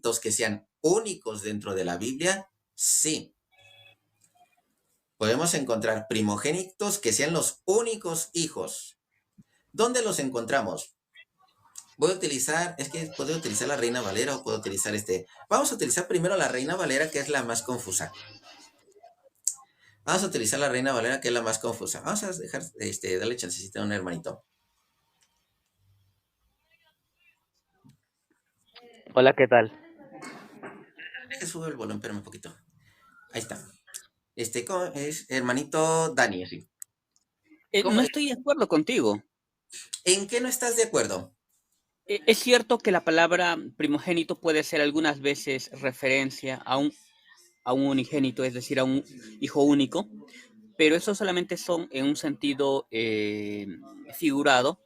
que sean únicos dentro de la Biblia, sí. Podemos encontrar primogénitos que sean los únicos hijos. ¿Dónde los encontramos? Voy a utilizar, es que puedo utilizar la Reina Valera o puedo utilizar Vamos a utilizar primero la Reina Valera, que es la más confusa. Vamos a utilizar la Reina Valera, que es la más confusa. Vamos a dejar, darle chancecita a un hermanito. Hola, ¿qué tal? Deja sube el volumen, espérame un poquito. Ahí está. ¿Cómo es? Hermanito Dani, sí. No estoy de acuerdo contigo. ¿En qué no estás de acuerdo? Es cierto que la palabra primogénito puede hacer algunas veces referencia a un unigénito, es decir, a un hijo único, pero eso solamente son en un sentido figurado.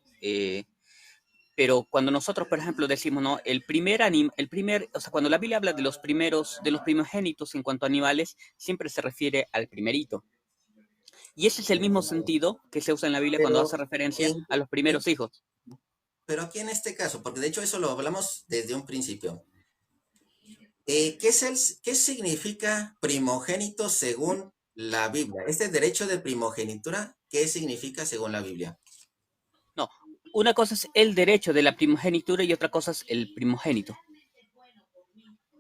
Pero cuando nosotros, por ejemplo, decimos, ¿no? O sea, cuando la Biblia habla de los primogénitos en cuanto a animales, siempre se refiere al primerito. Y ese es el mismo sentido que se usa en la Biblia cuando hace Pero, referencia en, a los en- primeros hijos. pero aquí en este caso, porque de hecho eso lo hablamos desde un principio. ¿Qué significa primogénito según la Biblia? Este derecho de primogenitura, ¿qué significa según la Biblia? No, una cosa es el derecho de la primogenitura y otra cosa es el primogénito.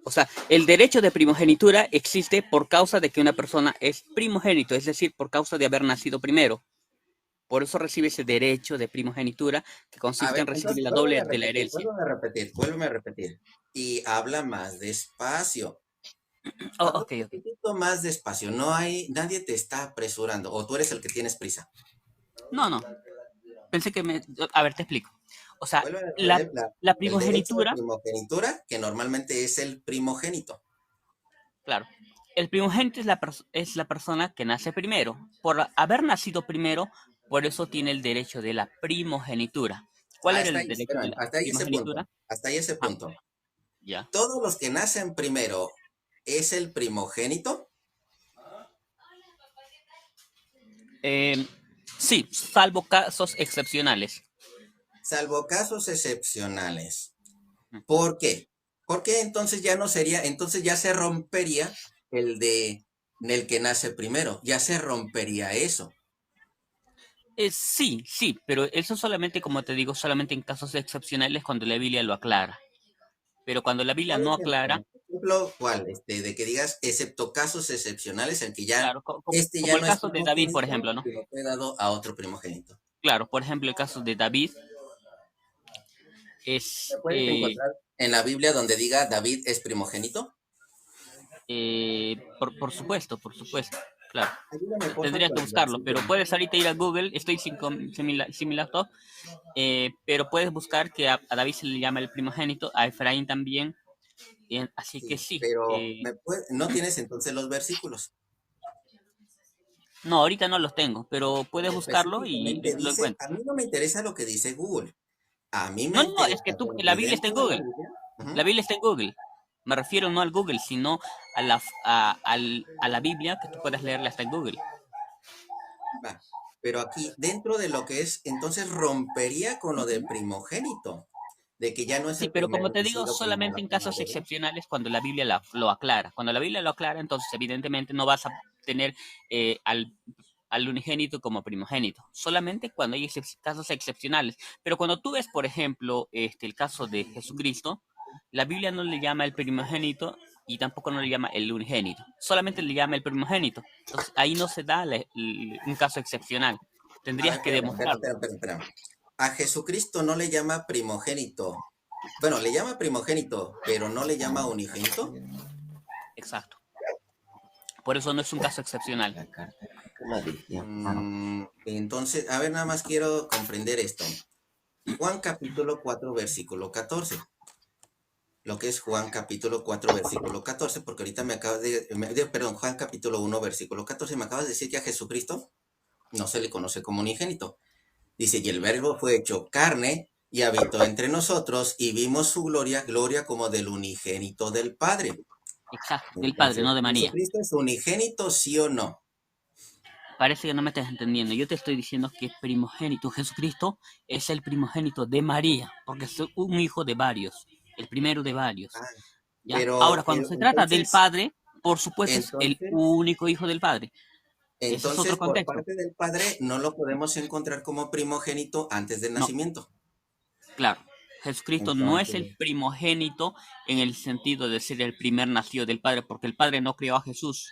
O sea, el derecho de primogenitura existe por causa de que una persona es primogénito, es decir, por causa de haber nacido primero. Por eso recibe ese derecho de primogenitura que A consiste ver, en recibir entonces, la doble de la herencia. vuélveme a repetir. Y habla más despacio. Oh, Habla ok, un ok. poquitito más despacio. Nadie te está apresurando, o tú eres el que tienes prisa. No, no. Pensé que me... A ver, te explico. O sea, Vuelve a la, repetir la el derecho de primogenitura, primogenitura, que normalmente es el primogénito. claro, el primogénito es la persona que nace primero. Por haber nacido primero, por eso tiene el derecho de la primogenitura. ¿Cuál era Hasta el ahí, derecho de espérame, la hasta ahí ese punto. primogenitura? Hasta ahí ese Ah, punto. ya. Todos los que nacen primero es el primogénito. Eh, sí, salvo casos excepcionales. Salvo casos excepcionales. Mm. ¿Por qué? Porque entonces ya no sería, entonces ya se rompería el de el que nace primero, ya se rompería eso. Sí, sí, pero eso solamente, como te digo, solamente en casos excepcionales cuando la Biblia lo aclara. Pero cuando la Biblia Por no ejemplo, aclara, ¿cuál? De que digas, excepto casos excepcionales en que ya, claro, ya como el no es caso de David, por primogénito, ejemplo, ¿no? sino fue dado a otro primogénito. Claro, por ejemplo, el caso de David es, ¿Me puedes encontrar en la Biblia donde diga David es primogénito? por supuesto, claro. Ayúdame, porfa, Tendría con que el buscarlo, pero versículo. puedes ahorita ir a Google, estoy sin mi laptop, pero puedes buscar que a David se le llama el primogénito, a Efraín también, así que Sí, sí. pero no tienes entonces los versículos. No, ahorita no los tengo, pero puedes buscarlo y Específicamente lo dice, a encuentras. mí no me interesa lo que dice Google. A mí me No, no, no, es interesa que la que Biblia está en dentro de la Google. Biblia. La Ujú, Biblia está en Google. Me refiero no al Google, sino a la Biblia, que tú puedas leerla hasta en Google. va. Pero aquí, dentro de lo que es, entonces rompería con lo de primogénito, de que ya no es Sí, el pero como primero te digo, nacido solamente primero en que casos nada, ¿verdad? excepcionales cuando la Biblia lo aclara. Cuando la Biblia lo aclara, entonces evidentemente no vas a tener al unigénito como primogénito. Solamente cuando hay casos excepcionales. Pero cuando tú ves, por ejemplo, el caso de Jesucristo, la Biblia no le llama el primogénito y tampoco no le llama el unigénito. Solamente le llama el primogénito. Entonces ahí no se da un caso excepcional. A ver, Tendrías que espérame, demostrarlo. espérame. A Jesucristo no le llama primogénito. Bueno, le llama primogénito, pero no le llama unigénito. Exacto. Por eso no es un caso excepcional. Entonces, a ver, nada más quiero comprender esto. Juan capítulo 4 versículo 14. Lo que es Juan capítulo 4 versículo 14, porque ahorita perdón, Juan capítulo 1 versículo 14, me acabas de decir que a Jesucristo no se le conoce como unigénito. Dice, y el verbo fue hecho carne y habitó entre nosotros y vimos su gloria, gloria como del unigénito del Padre. Exacto, del Padre, Entonces, no de María. ¿Jesucristo es unigénito, sí o no? Parece que no me estás entendiendo. Yo te estoy diciendo que primogénito Jesucristo es el primogénito de María, porque es un hijo de varios, el primero de varios. ¿ya? Ahora, Pero cuando se trata del entonces, Padre, por supuesto es el entonces, único Hijo del Padre. Ese es otro por contexto. parte del padre no lo podemos encontrar como primogénito antes del No, nacimiento. claro. Jesucristo no es el Entonces, primogénito en el sentido de ser el primer nacido del Padre, porque el Padre no crió a Jesús.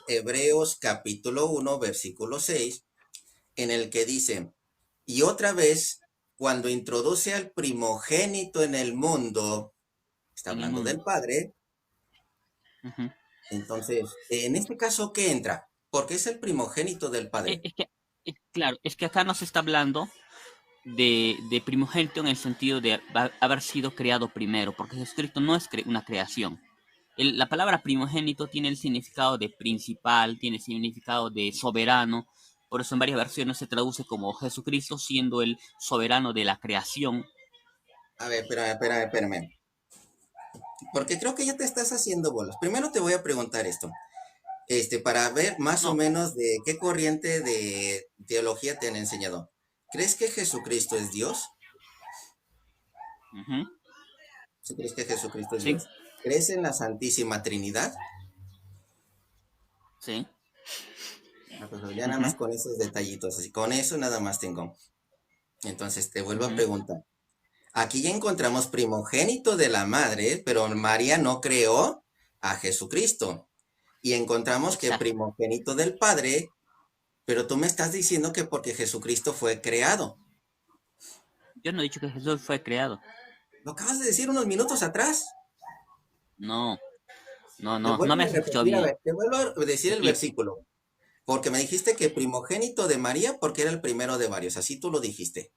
Hebreos capítulo 1, versículo 6, en el que dice, y otra vez, cuando introduce al primogénito en el mundo, está En el hablando del mundo. padre, Ujú. entonces, en este caso, ¿qué entra? Porque es el primogénito del padre. Es que, claro, es que acá no se está hablando de primogénito en el sentido de haber sido creado primero, porque Jesucristo no es una creación. La palabra primogénito tiene el significado de principal, tiene el significado de soberano, por eso en varias versiones se traduce como Jesucristo siendo el soberano de la creación. A ver, espérame, porque creo que ya te estás haciendo bolas. Primero te voy a preguntar esto, para ver más o No, menos de qué corriente de teología te han enseñado. ¿Crees que Jesucristo es Dios? ujú, ¿Sí crees que Jesucristo es sí, Dios? ¿Crees en la Santísima Trinidad? sí, Ah, pues ya nada ujú, más con esos detallitos, así con eso nada más tengo. Entonces te vuelvo a ujú, preguntar. Aquí ya encontramos primogénito de la madre, pero María no creó a Jesucristo. Y encontramos que exacto. primogénito del Padre, pero tú me estás diciendo que porque Jesucristo fue creado. Yo no he dicho que Jesús fue creado. Lo acabas de decir unos minutos atrás. No, no, Te no, no vuelvo me a has escuchado repetir, a bien. ver, te vuelvo a decir el Repite. versículo. Porque me dijiste que primogénito de María porque era el primero de varios, así tú lo dijiste.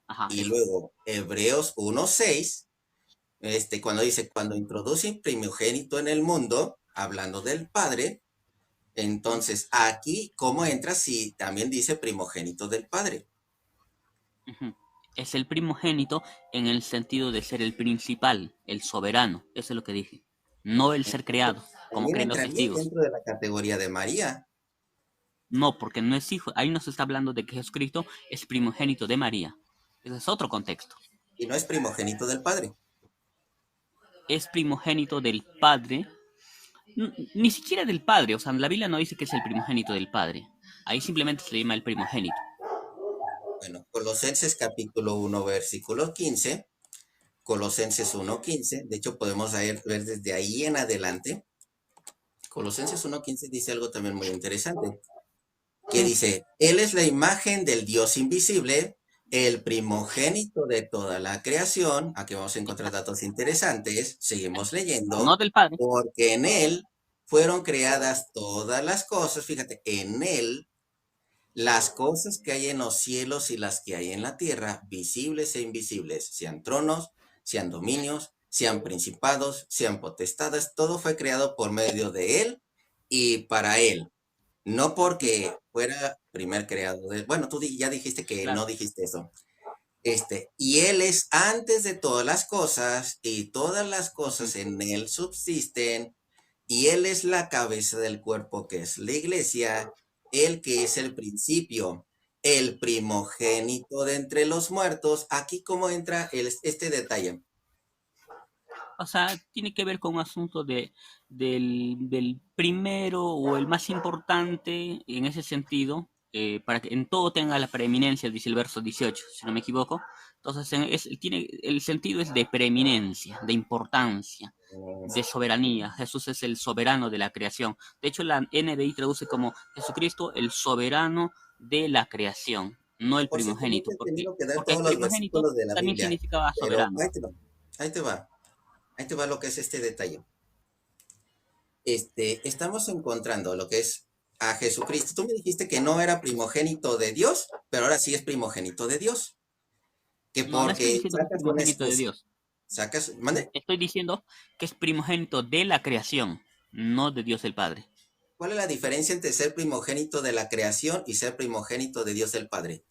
Ajá, Y eso. luego Hebreos 1:6, cuando dice, cuando introduce primogénito en el mundo, hablando del Padre, Ujú, entonces aquí, ¿cómo entra si también dice primogénito del Padre? ujú. Es el primogénito en el sentido de ser el principal, el soberano. Eso es lo que dije. No el ser Entonces, creado, como también creen los entraría testigos. dentro de la categoría de María, No, porque no es hijo. Ahí no se está hablando de que Jesucristo es primogénito de María. Ese es otro contexto. y no es primogénito del Padre. Es primogénito del Padre, ni siquiera del Padre. O sea, la Biblia no dice que es el primogénito del Padre. Ahí simplemente se le llama el primogénito. Bueno, Colosenses capítulo 1, versículo 15. Colosenses 1:15, de hecho podemos ver desde ahí en adelante. Colosenses 1:15 dice algo también muy interesante, que ¿Qué? dice, Él es la imagen del Dios invisible, el primogénito de toda la creación. Aquí vamos a encontrar Exacto. datos interesantes, seguimos No leyendo, del Padre. porque en Él fueron creadas todas las cosas, fíjate, en Él las cosas que hay en los cielos y las que hay en la tierra, visibles e invisibles, sean tronos, sean dominios, sean principados, sean potestades, todo fue creado por medio de Él y para Él. No Ujú, porque fuera primer creado. Bueno, tú ya dijiste que claro. no dijiste eso. Y Él es antes de todas las cosas y todas las Ujú. cosas en Él subsisten y Él es la cabeza del cuerpo que es la iglesia, Él que es el principio, el primogénito de entre los muertos. Aquí cómo entra este detalle. O sea, tiene que ver con un asunto del primero o el más importante en ese sentido, para que en todo tenga la preeminencia, dice el verso 18, si no me equivoco. Entonces, tiene, el sentido es de preeminencia, de importancia, de soberanía. Jesús es el soberano de la creación. De hecho, la NBI traduce como Jesucristo el soberano de la creación, no el Por cierto, no te primogénito, he tenido que dar porque todos los primogénito versículos de la también Biblia, significaba pero soberano. ahí te va, ahí te va lo que es este detalle. Estamos encontrando lo que es a Jesucristo. Tú me dijiste que no era primogénito de Dios, pero ahora sí es primogénito de Dios. Que No, no estoy porque diciendo que es sacas una primogénito de excusa. Dios. Sacas, ¿mande? Estoy diciendo que es primogénito de la creación, no de Dios el Padre. ¿Cuál es la diferencia entre ser primogénito de la creación y ser primogénito de Dios el Padre?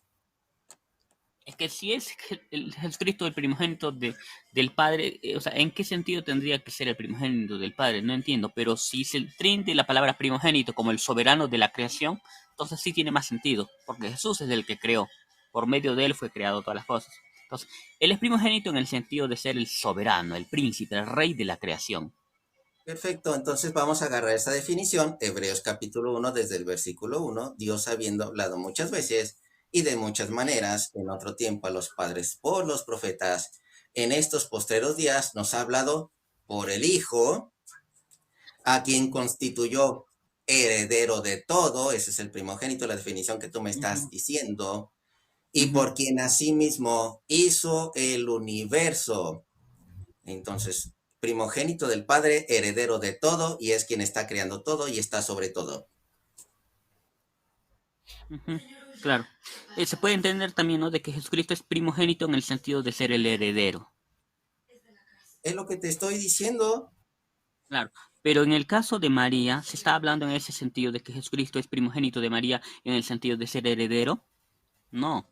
Es que si es el Jesucristo el primogénito del Padre, o sea, ¿en qué sentido tendría que ser el primogénito del Padre? No entiendo, pero si se trinde la palabra primogénito como el soberano de la creación, entonces sí tiene más sentido, porque Jesús es el que creó, por medio de él fue creado todas las cosas. Entonces, él es primogénito en el sentido de ser el soberano, el príncipe, el rey de la creación. Perfecto, entonces vamos a agarrar esa definición, Hebreos capítulo 1, desde el versículo 1, Dios habiendo hablado muchas veces y de muchas maneras en otro tiempo a los padres por los profetas, en estos postreros días nos ha hablado por el Hijo, a quien constituyó heredero de todo, ese es el primogénito, la definición que tú me estás Ujú, diciendo, y ujú. por quien asimismo hizo el universo. Entonces, primogénito del Padre, heredero de todo, y es quien está creando todo y está sobre todo. Ujú, claro. Se puede entender también, ¿no? De que Jesucristo es primogénito en el sentido de ser el heredero. Es lo que te estoy diciendo, Claro. Pero en el caso de María, se está hablando en ese sentido de que Jesucristo es primogénito de María en el sentido de ser heredero. No.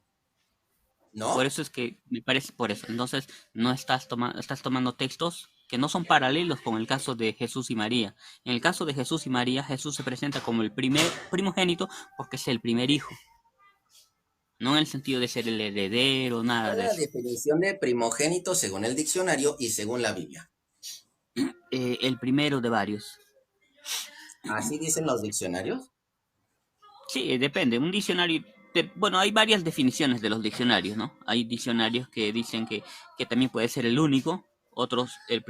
Por ¿no? eso es que me parece por eso. Entonces, no estás tomando textos que no son paralelos con el caso de Jesús y María. En el caso de Jesús y María, Jesús se presenta como el primer primogénito porque es el primer hijo. No en el sentido de ser el heredero, nada ¿Cuál es de la eso. definición de primogénito según el diccionario y según la Biblia? El primero de varios. ¿Así dicen los diccionarios? Sí, depende. Un diccionario, bueno, hay varias definiciones de los diccionarios, ¿no? Hay diccionarios que dicen que también puede ser el único, otros el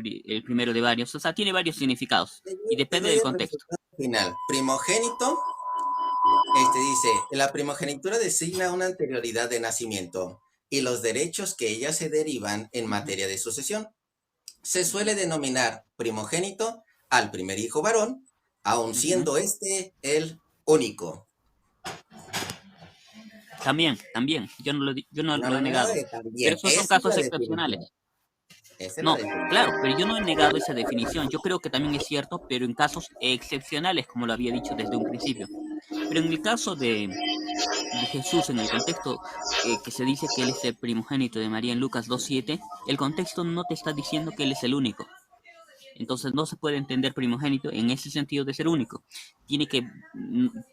primero de varios. O sea, tiene varios significados y Te depende doy del el contexto. resultado final. Primogénito, dice, la primogenitura designa una anterioridad de nacimiento y los derechos que ella se derivan en Ujú, materia de sucesión. Se suele denominar primogénito al primer hijo varón, aun ujú. siendo este el único. También, yo no No, lo no, he no, nada negado. de Pero también. esos son Esa es casos la definición. excepcionales. Esa es la No, claro, definición. pero yo no he negado esa definición. Yo creo que también es cierto, pero en casos excepcionales, como lo había dicho desde un principio. Pero en el caso de Jesús, en el contexto que se dice que él es el primogénito de María en Lucas 2:7, el contexto no te está diciendo que él es el único. Entonces no se puede entender primogénito en ese sentido de ser único. Tiene que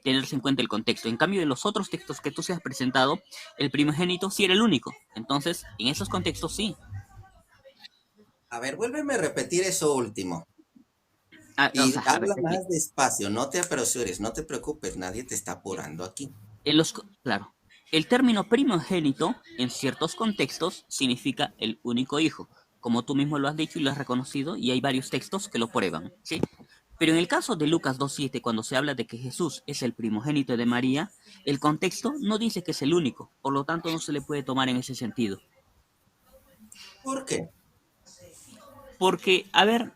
tenerse en cuenta el contexto. En cambio, en los otros textos que tú se has presentado, el primogénito sí era el único. Entonces, en esos contextos sí. A ver, vuélveme a repetir eso último. Ah, o Y sea, a ver, habla te explico. más despacio, no te apresures, no te preocupes, nadie te está apurando aquí. Claro, el término primogénito en ciertos contextos significa el único hijo, como tú mismo lo has dicho y lo has reconocido, y hay varios textos que lo prueban, ¿sí? Pero en el caso de Lucas 2:7, cuando se habla de que Jesús es el primogénito de María, el contexto no dice que es el único, por lo tanto no se le puede tomar en ese sentido. ¿Por qué? Porque, a ver,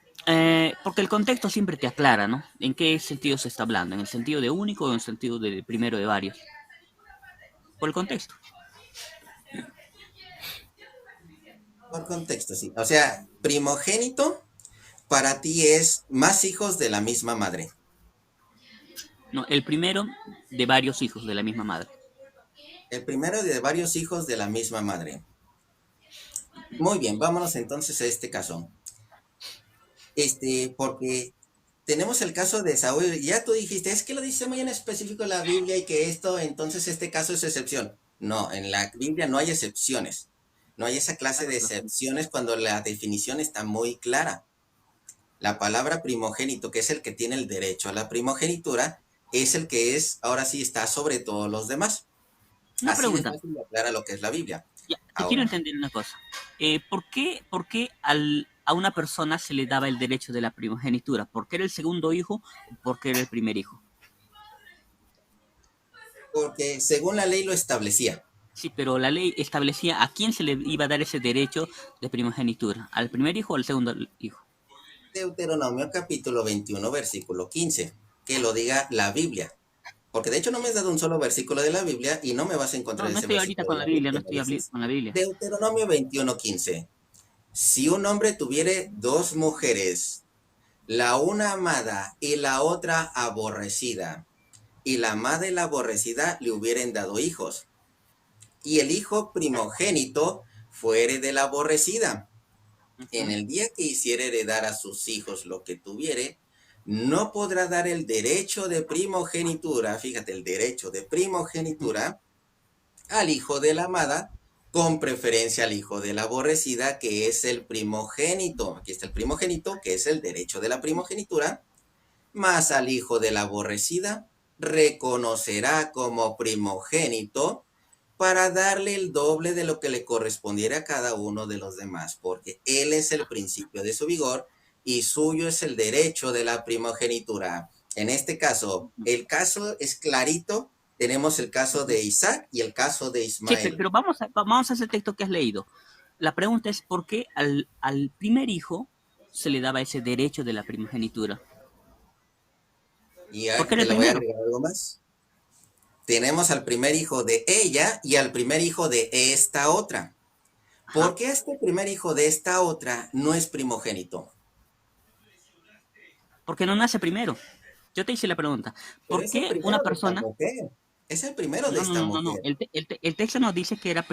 porque el contexto siempre te aclara, ¿no? ¿En qué sentido se está hablando? ¿En el sentido de único o en el sentido de primero de varios? Por el contexto. Por contexto, sí. O sea, primogénito para ti es más hijos de la misma madre. No, el primero de varios hijos de la misma madre. El primero de varios hijos de la misma madre. Muy bien, vámonos entonces a este caso. Porque tenemos el caso de Saúl. Ya tú dijiste, es que lo dice muy en específico la Biblia y que esto, entonces este caso es excepción. No, en la Biblia no hay excepciones. No hay esa clase de excepciones cuando la definición está muy clara. La palabra primogénito, que es el que tiene el derecho a la primogenitura, es el que es, ahora sí, está sobre todos los demás. Una Así de pregunta, fácil y clara lo que es la Biblia. ya, te quiero Ahora, entender una cosa. Por qué a una persona se le daba el derecho de la primogenitura? ¿Por qué era el segundo hijo o por qué era el primer hijo? porque según la ley lo establecía. Sí, pero la ley establecía a quién se le iba a dar ese derecho de primogenitura, ¿al primer hijo o al segundo hijo? Deuteronomio capítulo 21, versículo 15. Que lo diga la Biblia. Porque de hecho no me has dado un solo versículo de la Biblia y no me vas a No, encontrar no ese estoy ahorita versículo de con la la Biblia, no Biblia. Me estoy dices con la Biblia. Deuteronomio 21, 15. Si un hombre tuviere dos mujeres, la una amada y la otra aborrecida, y la amada y la aborrecida le hubieren dado hijos, y el hijo primogénito fuere de la aborrecida, en Ujú, el día que hiciere heredar a sus hijos lo que tuviere, no podrá dar el derecho de primogenitura, fíjate, el derecho de ujú. primogenitura al hijo de la amada, con preferencia al hijo de la aborrecida, que es el primogénito. Aquí está el primogénito, que es el derecho de la primogenitura, más al hijo de la aborrecida, reconocerá como primogénito para darle el doble de lo que le correspondiera a cada uno de los demás, porque él es el principio de su vigor y suyo es el derecho de la primogenitura. En este caso, el caso es clarito. Tenemos el caso de Isaac y el caso de Sí, Ismael. pero vamos a ese texto que has leído. La pregunta es por qué al primer hijo se le daba ese derecho de la primogenitura. Y ¿Por qué era te el le voy a primero? agregar algo más. Tenemos al primer hijo de ella y al primer hijo de esta otra. ¿Por Ajá. qué este primer hijo de esta otra no es primogénito? Porque no nace primero. Yo te hice la pregunta. Pero ¿Por es el qué una primero de esta persona? mujer. Es el primero de No, no, esta no, no, no. mujer. El texto nos dice que era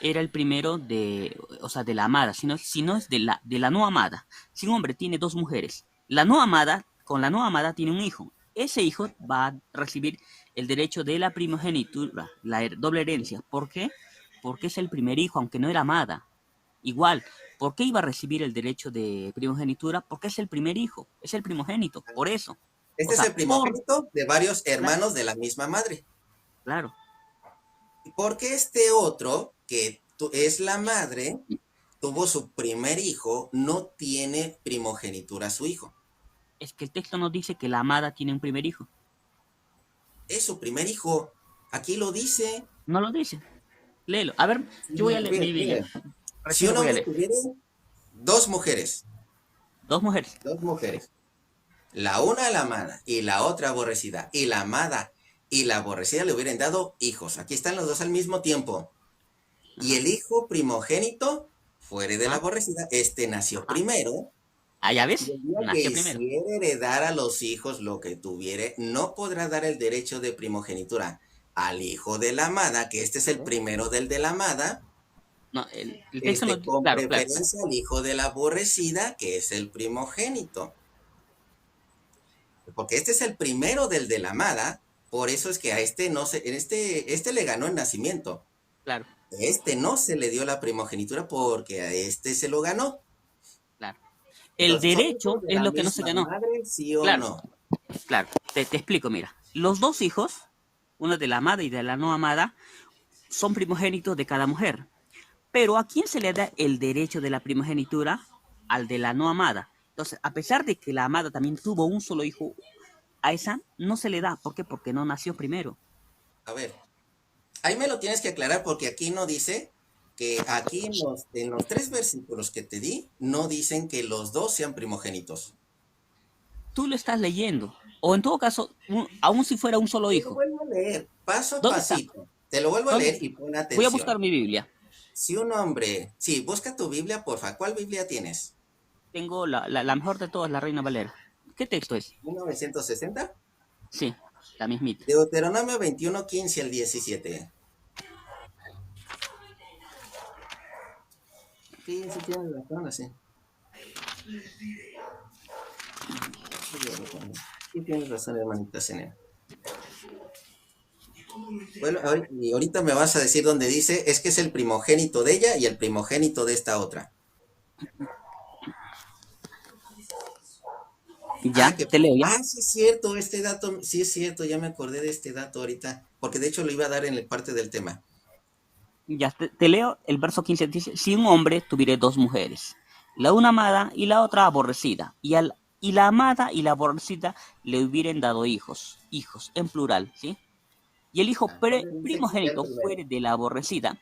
el primero de, o sea, de la amada, sino es de la no amada. Si un hombre tiene dos mujeres, la no amada, con la no amada tiene un hijo. Ese hijo va a recibir el derecho de la primogenitura, la doble herencia. ¿Por qué? Porque es el primer hijo, aunque no era amada. Igual, ¿por qué iba a recibir el derecho de primogenitura? Porque es el primer hijo, es el primogénito, por eso. O Este es sea, el primogénito de varios claro, hermanos de la misma madre. claro. Porque este otro, que es la madre, tuvo su primer hijo, no tiene primogenitura a su hijo. Es que el texto nos dice que la amada tiene un primer hijo. Es su primer hijo. Aquí lo dice. No lo dice. Léelo. A ver, yo voy a leer mi Biblia. Mire, si Recién lo un voy a hombre leer. tuviera dos mujeres, Dos mujeres. dos mujeres, la una la amada y la otra aborrecida, y la amada y la aborrecida le hubieran dado hijos. Aquí están los dos al mismo tiempo. Y Ajá. el hijo primogénito, fuera de la Ajá. aborrecida, este nació Ajá. primero. Ah, ya Y ves. el día que Nació primero. hiciera heredar a los hijos lo que tuviere, no podrá dar el derecho de primogenitura al hijo de la amada, que este es el primero del de la amada, No, el texto nos dice. con Claro, claro, claro. preferencia al hijo de la aborrecida, que es el primogénito. Porque este es el primero del de la amada, por eso es que a este no se, este le ganó el nacimiento. Claro, Este no se le dio la primogenitura porque a este se lo ganó. claro. El Entonces, ¿son hijos derecho de es la lo que no se misma ganó. madre, sí o Claro, no? claro. Te explico, mira. Los dos hijos, uno de la amada y de la no amada, son primogénitos de cada mujer. Pero ¿a quién se le da el derecho de la primogenitura? Al de la no amada. Entonces, a pesar de que la amada también tuvo un solo hijo, a esa no se le da. ¿Por qué? Porque no nació primero. A ver, ahí me lo tienes que aclarar porque aquí no dice que aquí en los tres versículos que te di, no dicen que los dos sean primogénitos. Tú lo estás leyendo. O en todo caso, aun si fuera un solo Te lo hijo. vuelvo a leer, paso a ¿Dónde está? pasito. Te lo vuelvo a ¿Dónde leer está? y pon Voy a buscar atención. mi Biblia. Si un hombre, sí, busca tu Biblia, porfa. ¿Cuál Biblia tienes? Tengo la mejor de todas, la Reina Valera. ¿Qué texto es? 1960. Sí, la mismita. Deuteronomio 21, 15 al 17. Sí, sí tienes razón, así. Sí tienes razón, hermanita Zenea. Bueno, y ahorita me vas a decir dónde dice, es que es el primogénito de ella y el primogénito de esta otra. Ya, te leo ya. Sí es cierto, este dato, sí es cierto, ya me acordé de este dato ahorita, porque de hecho lo iba a dar en la parte del tema. Ya te leo el verso 15. Dice, si un hombre tuviera dos mujeres, la una amada y la otra aborrecida, y la amada y la aborrecida le hubieran dado hijos, hijos en plural, ¿sí? Y el hijo ¿Dónde dice que sea el primogénito primero? fuere de la aborrecida,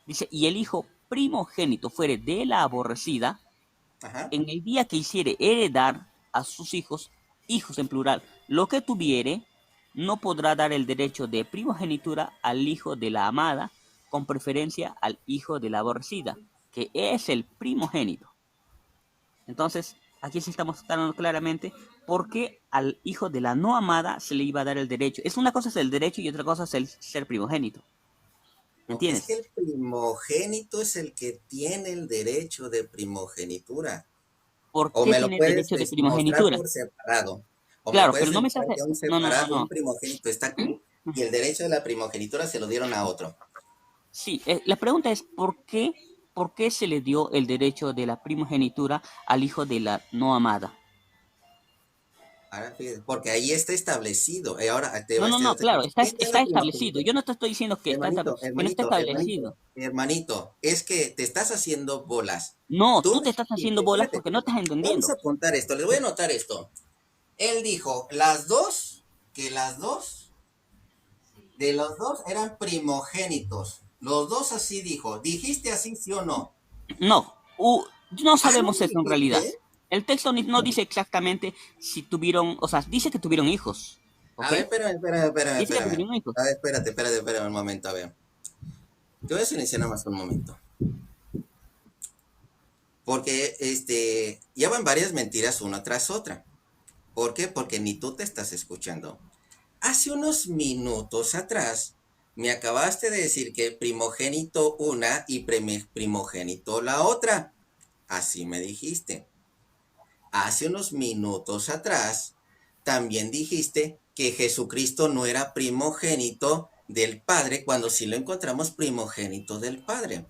dice, y el hijo primogénito fuere de la aborrecida, Ajá. en el día que hiciere heredar a sus hijos, hijos en plural, lo que tuviere, no podrá dar el derecho de primogenitura al hijo de la amada, con preferencia al hijo de la aborrecida, que es el primogénito. Entonces, aquí sí estamos mostrando claramente por qué al hijo de la no amada se le iba a dar el derecho. Es una cosa es el derecho y otra cosa es el ser primogénito. ¿Me No, es que entiendes? el primogénito es el que tiene el derecho de primogenitura. ¿Por O qué me lo tiene el puedes derecho de mostrar primogenitura? por separado. O me Claro, puedes pero no me demostrar estás... que un No, no, no, separado, un no. primogénito está aquí y el derecho de la primogenitura se lo dieron a otro. Sí, la pregunta es ¿por qué se le dio el derecho de la primogenitura al hijo de la no amada? Ahora fíjate, porque ahí está establecido. Ahora te No, va a no, no, otra claro, cosa. ¿Quién da está la establecido. primogenitura? Yo no te estoy diciendo que Hermanito, que no está hermanito, hermanito, establecido. hermanito, es que te estás haciendo bolas. No, Tú tú me te estás haciendo dijiste, bolas espérate, porque no espérate. estás Vamos a entendiendo. apuntar esto, les voy a anotar esto. Él dijo, las dos, que las dos, de los dos eran primogénitos. Los dos así dijo. ¿Dijiste así, sí o no? No, no Ah, no sabemos me eso en realidad. dijiste. El texto no dice exactamente si tuvieron, o sea, dice que tuvieron hijos, A ¿ok? ver, espérame, espérame, espérame, Dice que espérame. tuvieron hijos. A ver, espérate, espérate, espérame un momento, a ver. Te voy a silenciar nada más un momento. Porque ya van varias mentiras una tras otra. ¿Por qué? Porque ni tú te estás escuchando. Hace unos minutos atrás me acabaste de decir que primogénito una y primogénito la otra. Así me dijiste. Hace unos minutos atrás también dijiste que Jesucristo no era primogénito del Padre cuando sí lo encontramos primogénito del Padre.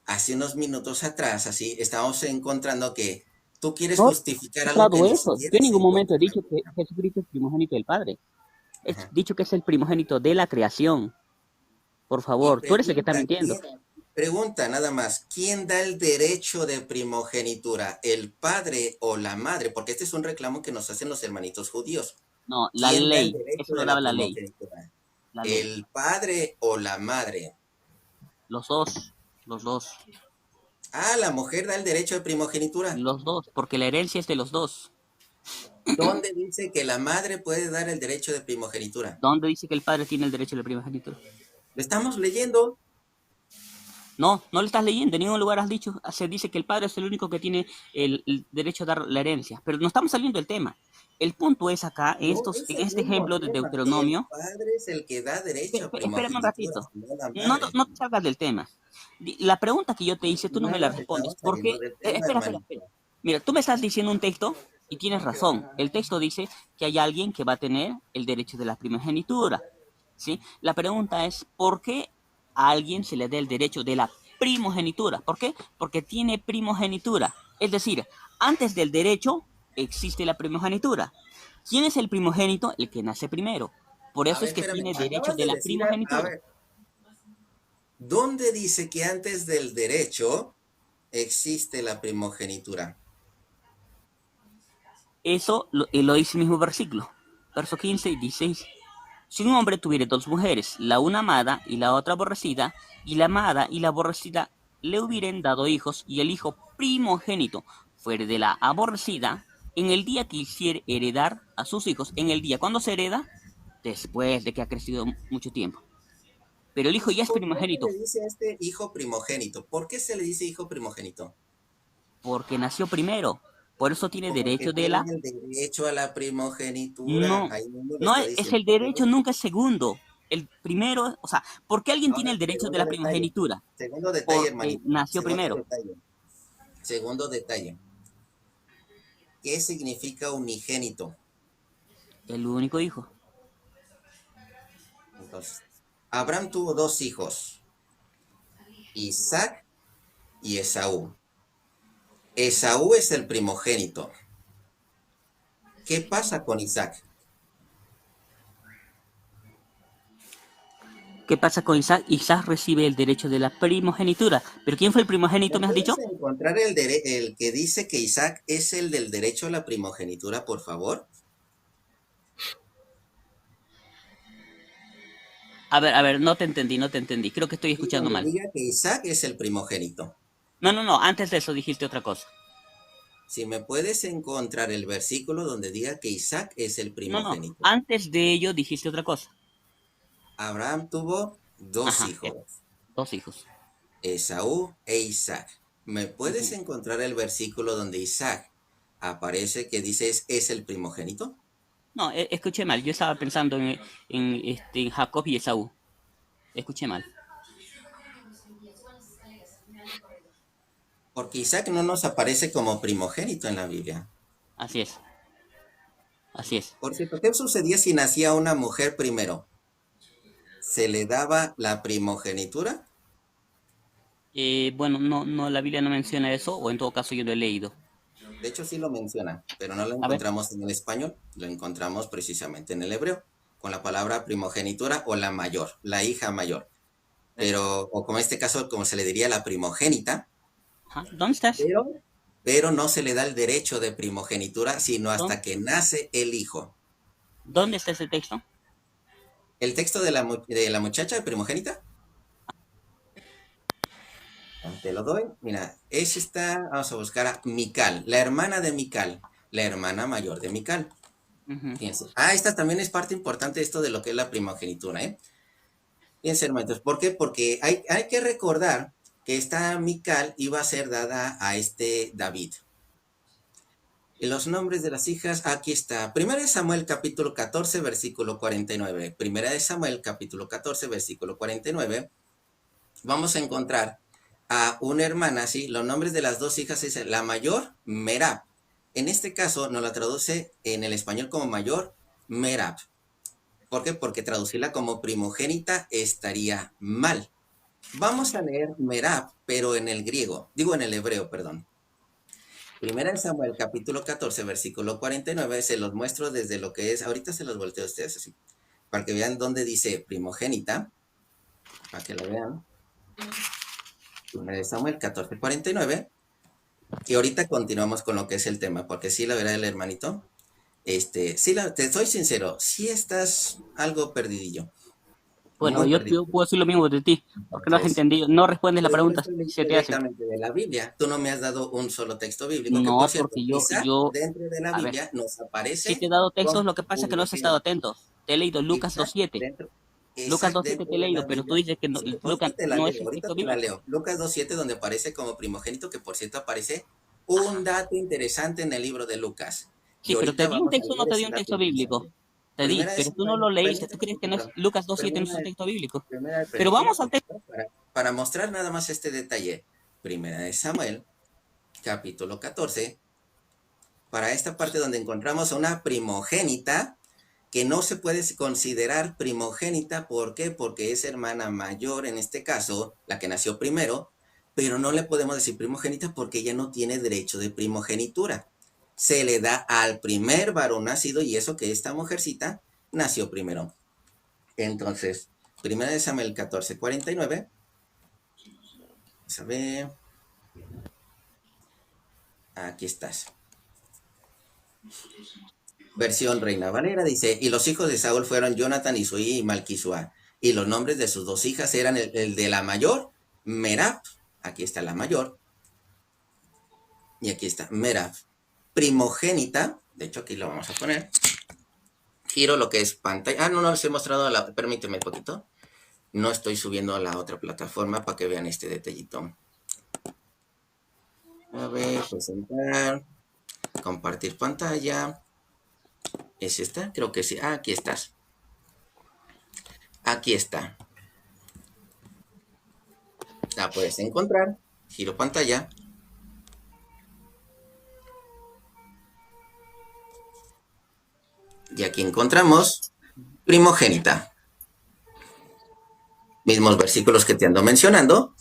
Hace unos minutos atrás, así estábamos encontrando que tú quieres No he justificar algo que mostrado ni eso. Yo siquiera en se ningún momento encuentra he en la dicho que Biblia. Jesucristo es primogénito del Padre. He Ajá. dicho que es el primogénito de la creación. Por Y favor, tú eres el que está mintiendo. pregunta nada más, ¿quién da el derecho de primogenitura? ¿El padre o la madre? Porque este es un reclamo que nos hacen los hermanitos judíos. No, la ¿Quién da el ley. derecho Eso lo de la daba la ley. primogenitura? La ley. ¿El padre o la madre? Los dos. Los dos. Ah, la mujer da el derecho de primogenitura. Los dos. Porque la herencia es de los dos. ¿Dónde dice que la madre puede dar el derecho de primogenitura? ¿Dónde dice que el padre tiene el derecho a la primogenitura? Lo estamos leyendo. No, no lo estás leyendo. En ningún lugar has dicho, se dice que el padre es el único que tiene el derecho a dar la herencia. Pero no estamos saliendo del tema. El punto es acá, No es en el este mismo ejemplo de tema. El Deuteronomio. padre es el que da derecho a Espérame un primogenitura, ratito. no la No, madre. no te salgas del tema. La pregunta que yo te hice, tú no me la Nada, te respondes. estamos ¿Por qué? saliendo del tema, Espera, espera, espera. hermanito. Mira, tú me estás diciendo un texto y tienes razón. El texto dice que hay alguien que va a tener el derecho de la primogenitura. ¿Sí? La pregunta es, ¿por qué a alguien se le da el derecho de la primogenitura? ¿Por qué? Porque tiene primogenitura. Es decir, antes del derecho existe la primogenitura. ¿Quién es el primogénito? El que nace primero. Por A eso ver, es que espérame, tiene derecho acabas de de la decir, a primogenitura. ver, ¿dónde dice que antes del derecho existe la primogenitura? Eso lo dice el mismo versículo. Verso 15 y 16. Si un hombre tuviere dos mujeres, la una amada y la otra aborrecida, y la amada y la aborrecida le hubieren dado hijos, y el hijo primogénito fuere de la aborrecida, en el día que hiciere heredar a sus hijos, en el día cuando se hereda, después de que ha crecido mucho tiempo. Pero el hijo ¿Y ya es por qué se le primogénito, dice a este hijo primogénito? ¿Por qué se le dice hijo primogénito? porque nació primero. Por eso tiene Como que derecho de tiene la... el derecho a la primogenitura. No, Ahí mismo lo no está es diciendo. el derecho, nunca es segundo. El primero, o sea, ¿por qué alguien tiene Ahora, el derecho de segundo la detalle. primogenitura? Segundo detalle, Porque hermanito. nació Segundo primero. detalle. Segundo detalle. ¿Qué significa unigénito? El único hijo. Entonces, Abraham tuvo dos hijos, Isaac y Esaú. Esaú es el primogénito. ¿Qué pasa con Isaac? ¿Qué pasa con Isaac? Isaac recibe el derecho de la primogenitura. ¿Pero quién fue el primogénito, ¿Me me has puedes dicho? encontrar el que dice que Isaac es el del derecho a la primogenitura, por favor? A ver, no te entendí, no te entendí. Creo que estoy Y escuchando donde mal. diga que Isaac es el primogénito. No, no, no, antes de eso dijiste otra cosa. Si me puedes encontrar el versículo donde diga que Isaac es el No, no, primogénito. antes de ello dijiste otra cosa. Abraham tuvo dos Ajá, hijos, dos hijos. Esaú e Isaac. ¿Me puedes Ujú. encontrar el versículo donde Isaac aparece que dice es el primogénito? No, escuché mal. Yo estaba pensando en Jacob y Esaú. Escuché mal. Porque Isaac no nos aparece como primogénito en la Biblia. Así es, así es. Por cierto, ¿qué sucedía si nacía una mujer primero? se le daba la primogenitura. Bueno, no, la Biblia no menciona eso, o en todo caso yo lo he leído. De hecho, sí lo menciona, pero no lo A ver, encontramos en el español, lo encontramos precisamente en el hebreo, con la palabra primogenitura o la mayor, la hija mayor. Pero, o como en este caso, como se le diría la primogénita, ajá, ¿dónde estás? pero, pero no se le da el derecho de primogenitura, sino ¿Dónde, hasta que nace el hijo. dónde está ese texto? El texto de la muchacha primogénita, te lo doy. Mira, es esta, vamos a buscar a Mical, la hermana de Mical, la hermana mayor de Mical. Ujú. Fíjense. Ah, esta también es parte importante de esto de lo que es la primogenitura, ¿eh? Fíjense, hermanitos, ¿por qué? Porque hay que recordar que esta Mical iba a ser dada a este David. Y los nombres de las hijas, aquí está. Primera de Samuel capítulo 14, versículo 49. Primera de Samuel capítulo 14, versículo 49. Vamos a encontrar a una hermana, ¿sí? Los nombres de las dos hijas es la mayor, Merab. En este caso nos la traduce en el español como mayor, Merab. ¿Por qué? Porque traducirla como primogénita estaría mal. Vamos a leer Merab, pero en el griego, digo en el hebreo, perdón. Primera de Samuel, capítulo 14, versículo 49, se los muestro desde lo que es, ahorita se los volteo a ustedes así, para que vean dónde dice primogénita, para que lo vean. Primera de Samuel 14, 49, y ahorita continuamos con lo que es el tema, porque sí, la verdad, el hermanito, sí, te soy sincero, sí estás algo perdidillo, Bueno, muy yo perdido. puedo decir lo mismo de ti, porque no has Entonces, entendido, no respondes la pues yo pregunta estoy si leyendo se te hace. directamente de la Biblia. Tú no me has dado un solo texto bíblico, que por No, cierto, porque quizá yo, dentro de la a ver, Biblia nos sí te he aparece dado textos, como lo que pasa es que no has estado unigénito. atento. Te he leído Lucas Quizá 2.7. dentro, Lucas exacto, 2.7 dentro te he de leído, la pero tú Biblia. dices que Sí, ahorita Lucas te la no es leo, el ahorita texto te la bíblico. leo. Lucas 2:7, donde aparece como primogénito, que por cierto aparece un Ajá. dato interesante en el libro de Lucas. Y Sí, pero te ahorita di un vamos a texto o no leer te di ese un dato texto bíblico. interesante. Te di, Primera de pero tú no Samuel, lo leíste. ¿Tú permíteme crees que no es poquito. Lucas 2.7 no es Primera un de, texto bíblico? primera, Pero permíteme vamos al texto. poquito para mostrar nada más este detalle. Primera de Samuel, capítulo 14, para esta parte donde encontramos a una primogénita que no se puede considerar primogénita. ¿Por qué? Porque es hermana mayor, en este caso, la que nació primero, pero no le podemos decir primogénita porque ella no tiene derecho de primogenitura. Se le da al primer varón nacido, y eso que esta mujercita nació primero. Entonces, primera de Samuel 14, 49. Vamos a ver. Aquí estás. Versión Reina Valera dice, y los hijos de Saúl fueron Jonathan, Isuí y Malquisua. Y los nombres de sus dos hijas eran el de la mayor, Merab, aquí está la mayor, y aquí está Merab, primogénita, de hecho aquí lo vamos a poner, giro lo que es pantalla, no les he mostrado, permíteme un poquito, no estoy subiendo a la otra plataforma para que vean este detallito. A ver, presentar, compartir pantalla, ¿es esta? Creo que sí, aquí estás, aquí está. La puedes encontrar, giro pantalla, y aquí encontramos primogénita. Mismos versículos que te ando mencionando,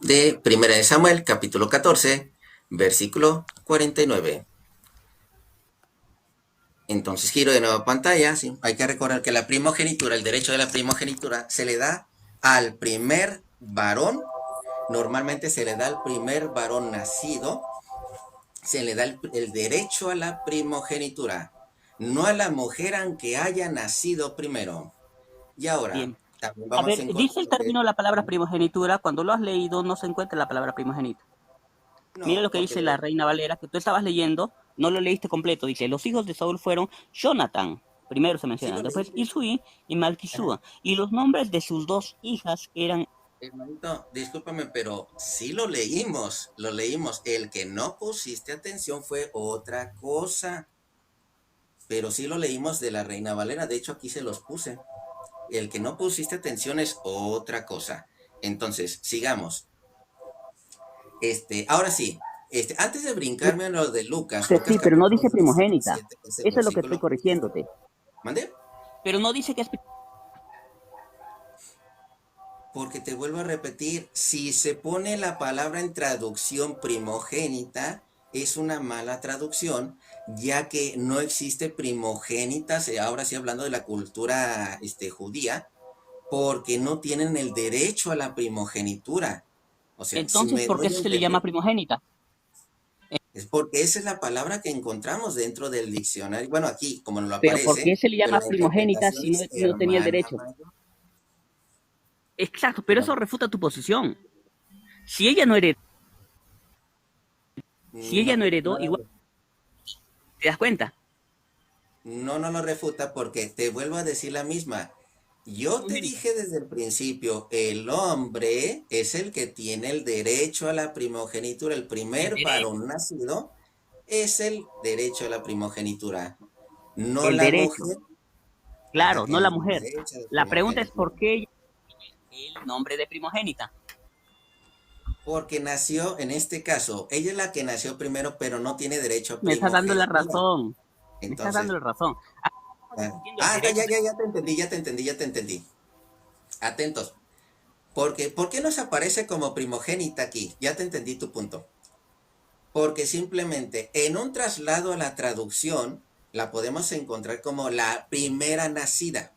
de Primera de Samuel, capítulo 14, versículo 49. Entonces giro de nuevo pantalla, ¿sí? Hay que recordar que la primogenitura, el derecho de la primogenitura, se le da al primer varón. Normalmente se le da al primer varón nacido, se le da el derecho a la primogenitura, no a la mujer aunque haya nacido primero. Y ahora, Bien. también A vamos a ver, dice encontrar el lo que es. término la palabra primogenitura. Cuando lo has leído no se encuentra la palabra primogénito. Mira No, lo que porque dice la Reina Valera, que tú estabas leyendo, no lo leíste completo. Dice, los hijos de Saúl fueron Jonathan, primero se sí menciona, lo leí. después Isui y Ajá. Malquisúa. Y los nombres de sus dos hijas eran... Hermanito, discúlpame, pero sí lo leímos, lo leímos. El que no pusiste atención fue otra cosa, pero sí lo leímos de la Reina Valera. De hecho, aquí se los puse. El que no pusiste atención es otra cosa. Entonces, sigamos. Ahora sí, antes de brincarme a lo de Lucas, Lucas Sí, pero no capítulo dice primogénita. 17, ese Eso es lo que estoy versículo. corrigiéndote. ¿Mande? Pero no dice que es... Porque te vuelvo a repetir, si se pone la palabra en traducción primogénita, es una mala traducción, ya que no existe primogénita, ahora sí hablando de la cultura judía, porque no tienen el derecho a la primogenitura. O sea, si Entonces, me ¿por qué doy a se le llama entender, primogénita? es porque esa es la palabra que encontramos dentro del diccionario. Bueno, aquí, como no lo Pero ¿por qué aparece, se le pero llama la primogénita interpretación si no, es no tenía el hermana derecho? mayor. Exacto, pero eso No, refuta tu posición. Si ella no heredó, si ella no, no heredó, igual no, te das cuenta. no, no lo refuta porque te vuelvo a decir la misma. Yo te Primogénita. dije desde el principio, el hombre es el que tiene el derecho a la primogenitura. El El primer derecho, varón nacido es el derecho a la primogenitura, no el la derecho. mujer. Ajá, Claro, no la el mujer. derecho de La pregunta es primogenitura. ¿por qué ella tiene el nombre de primogénita? Porque nació, en este caso, ella es la que nació primero, pero no tiene derecho a Me estás dando la primogenitura. razón. Me estás dando Entonces, la razón. Aquí estamos discutiendo el ya, derecho ya, de... ya, ya te entendí, ya te entendí, ya te entendí. Atentos. Porque, ¿por qué nos aparece como primogénita aquí? Ya te entendí tu punto. Porque simplemente en un traslado a la traducción la podemos encontrar como la primera nacida.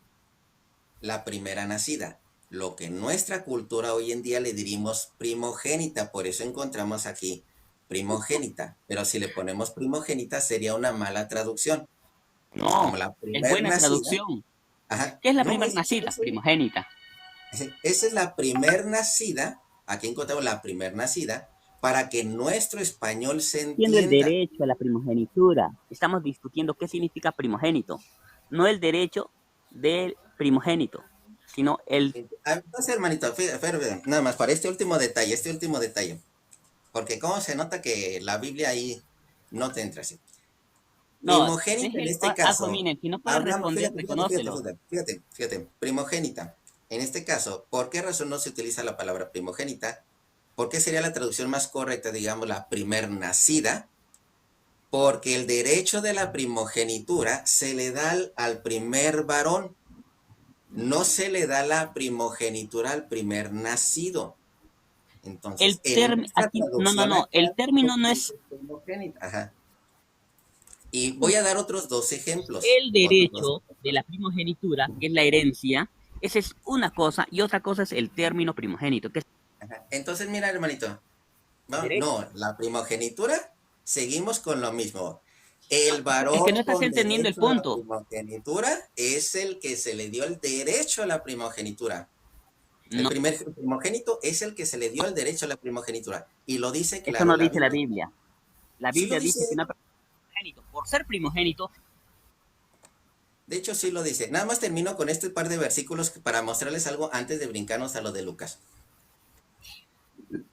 La primera nacida. Lo que en nuestra cultura hoy en día le diríamos primogénita. Por eso encontramos aquí primogénita. Pero si le ponemos primogénita sería una mala traducción. Entonces, como No, la es primer buena nacida, traducción. ajá, ¿Qué es la no, primera nacida? Primogénita. esa es la primer nacida, aquí encontramos la primer nacida, para que nuestro español se Tiene el entienda. derecho a la primogenitura. Estamos discutiendo qué significa primogénito. No el derecho del primogénito, sino el... Entonces, hermanito, nada más para este último detalle, porque cómo se nota que la Biblia ahí no te entra así. No, Primogénita en déjelo este ad caso, hominem. Si no puedes hablamos, responder, fíjate, fíjate, fíjate, reconócelo. fíjate, fíjate, fíjate, primogénita. En este caso, ¿por qué razón no se utiliza la palabra primogénita? ¿Por qué sería la traducción más correcta, digamos, la primer nacida? Porque el derecho de la primogenitura se le da al primer varón, no se le da la primogenitura al primer nacido. Entonces, El en término, nuestra aquí, no, no, traducción no, el acá, término no se es dice primogénita. Ajá. Y voy a dar otros dos ejemplos. el Otros dos derecho de ejemplos. la primogenitura, que es la herencia. Esa es una cosa, y otra cosa es el término primogénito, que es Ajá. Entonces, mira, hermanito, el derecho. no, la primogenitura, seguimos con lo mismo. El Es que no varón estás con entendiendo el derecho a la punto. primogenitura es el que se le dio el derecho a la primogenitura. El No, primer primogénito es el que se le dio el derecho a la primogenitura. Y lo dice eso claro no la dice la Biblia. Biblia. La Sí lo Biblia dice que dice. una persona primogénito, por ser primogénito, De hecho, sí lo dice. Nada más termino con este par de versículos para mostrarles algo antes de brincarnos a lo de Lucas.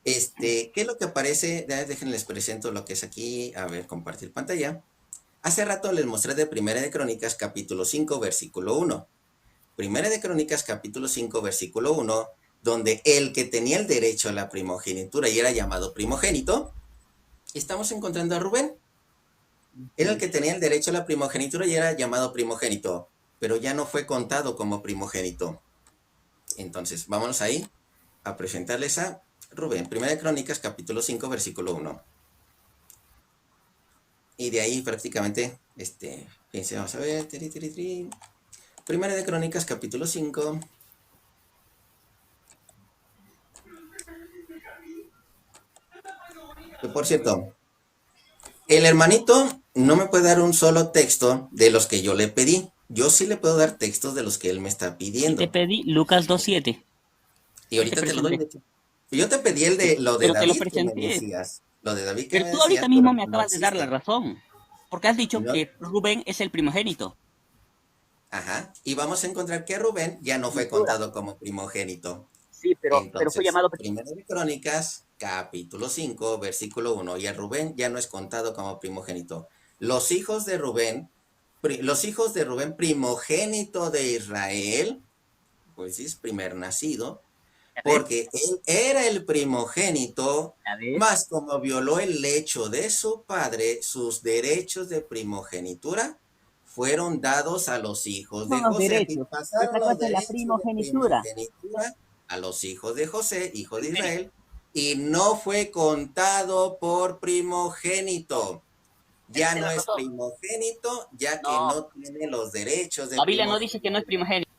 ¿Qué es lo que aparece? Déjenles presento lo que es aquí. A ver, compartir pantalla. Hace rato les mostré de Primera de Crónicas, capítulo 5 versículo 1. Primera de Crónicas, capítulo 5 versículo 1, donde el que tenía el derecho a la primogenitura y era llamado primogénito, estamos encontrando a Rubén. Era el que tenía el derecho a la primogenitura y era llamado primogénito, pero ya no fue contado como primogénito. Entonces, vámonos ahí a presentarles a Rubén. Primera de Crónicas, capítulo 5 versículo 1. Y de ahí prácticamente, fíjense, vamos a ver. Primera de Crónicas, capítulo 5. Que por cierto, el hermanito no me puede dar un solo texto de los que yo le pedí. Yo sí le puedo dar textos de los que él me está si te pidiendo. pedí Lucas 2:7, Y ¿qué te ahorita te lo doy, presenté? de hecho. Yo te pedí lo de Pero te lo David que me presenté. decías. Lo de David que Pero me tú decías, ahorita pero mismo me no acabas de dar la existe. razón, porque has dicho No. que Rubén es el primogénito. Ajá. Y vamos a encontrar que Rubén ya no fue Escritura. contado como primogénito. Sí, pero fue Entonces, llamado Primera de Crónicas, capítulo 5 versículo 1. Y a Rubén ya no es contado como primogénito. Los hijos de Rubén, los hijos de Rubén, primogénito de Israel, pues sí es primer nacido, ¿Ya ves? porque él era el primogénito, ¿Ya ves? mas como violó el lecho de su padre, sus derechos de primogenitura fueron dados a los hijos Son de los José. Aquí derechos. pasaron Otra los cosa es la derechos de primogenitura. primogenitura a los hijos de José, hijo de Israel, y no fue contado por primogénito. Ya no es primogénito, ya que No, no tiene los derechos de la Biblia no dice que no es primogénito. primogénito.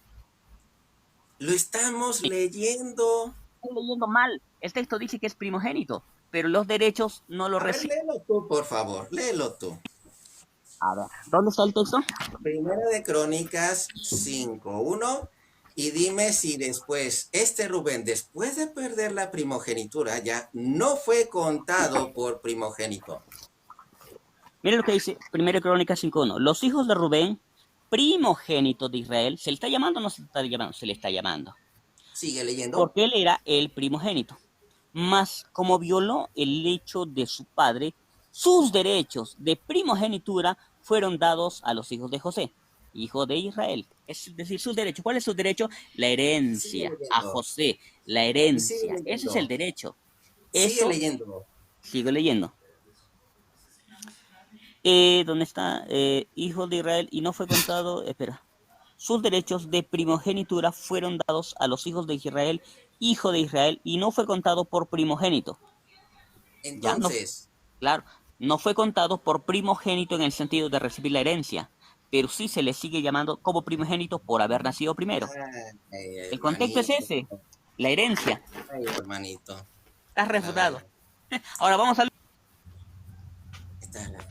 Lo estamos leyendo. Estoy leyendo mal. El texto dice que es primogénito, pero los derechos no los A ver, recibe. léelo tú, por favor, léelo tú. A ver, ¿dónde está el texto? Primera de Crónicas 5:1. Y dime si después, este Rubén, después de perder la primogenitura, ya no fue contado por primogénito. Mire lo que dice 1 Crónicas 5:1. Los hijos de Rubén, primogénito de Israel, ¿se le está llamando o no se le está llamando? Se le está llamando. Sigue leyendo. Porque él era el primogénito. Mas como violó el hecho de su padre, sus derechos de primogenitura fueron dados a los hijos de José, hijo de Israel. Es decir, sus derechos. ¿Cuál es su derecho? La Sigue herencia a leyendo. José, la Y sigue herencia. Ese es el leyendo. derecho. Sigue Eso, leyendo. sigo leyendo. ¿Dónde está? Hijo de Israel y no fue contado, espera. Sus derechos de primogenitura fueron dados a los hijos de Israel, hijo de Israel, y no fue contado por primogénito. Ya no, Entonces, claro, no fue contado por primogénito en el sentido de recibir la herencia, pero sí se le sigue llamando como primogénito por haber nacido primero. ay, El contexto es hermanito. ese, la herencia. Ay, hermanito. Estás A ver, refutado. Ahora vamos a... esta es la